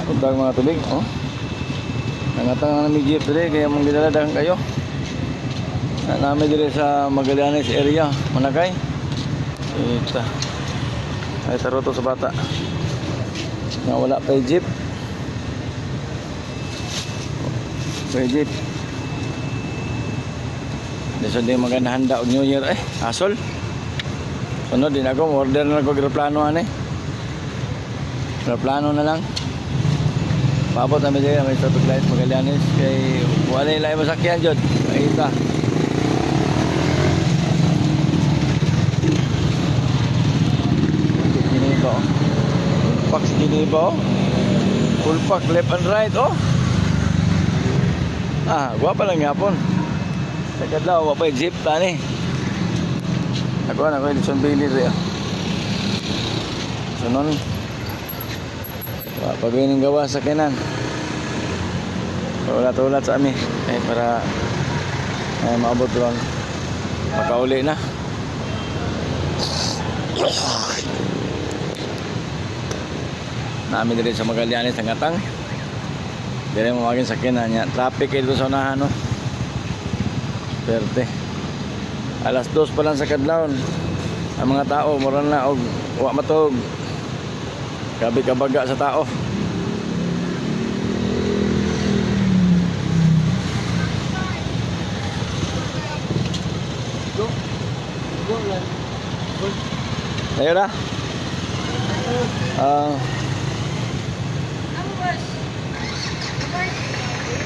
Udang mga tubig, oh. Nangatang na may jeep dire kaya mong ginaladahan kayo. Na namin dire sa Magallanes area, Manakay. Ita. Ay taroto sa bata. Nga wala pa yung jeep. Pa yung jeep. Dito din magandahanda og New Year asol. Sunod din ako, order na ako aeroplano ani. Aeroplano na lang. Paabot namin dyan, may traffic light Magallanes kay wala nila yung masakyan dyan. Nakita. Giniba oh. Pack si Giniba oh. Full pack left and right oh. Guwapa lang yapon. Sagad lang, wapa yung jeep tani. Ako yung Luzon Bailey rin. So nun pagawin ng gawa sa kanan. Ulat-ulat sa amin para maabot lang. Makauli na. Namin din sa Magallanes ang Atang. Dire mo maging sakyanan niya. Traffic ito sa unahan no. Perte. Alas 2 pa lang sa kadlawon. Ang mga tao mura na og wa matog. Gabi kabaga sa tao. Ayo dah.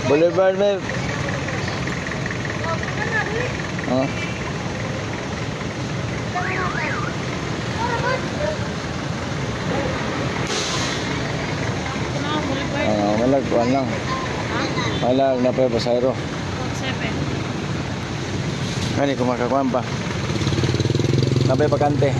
Boulevard में malag kuan lang. Malag na pa pasayro. 7. Kani kumakakuan pa. Napay bakante.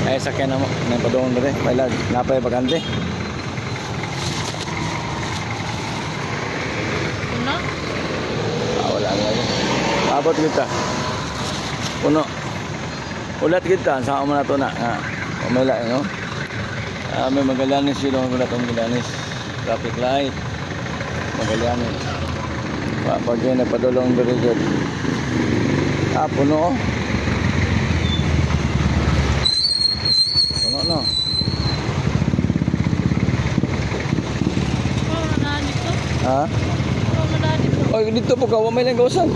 Ay sakyan na mo nang padung dire. Malag napay bakante. Puno? Wala na yun. Abot kita. Puno. Ulat kita sa amo na to na. Umila no. May Magallanes yun, wala itong Magallanes. Traffic light Magallanes. Pag yun nagpadulong dito dyan. Puno. Puno no. Ha? Dito po ka, may lang gawasan.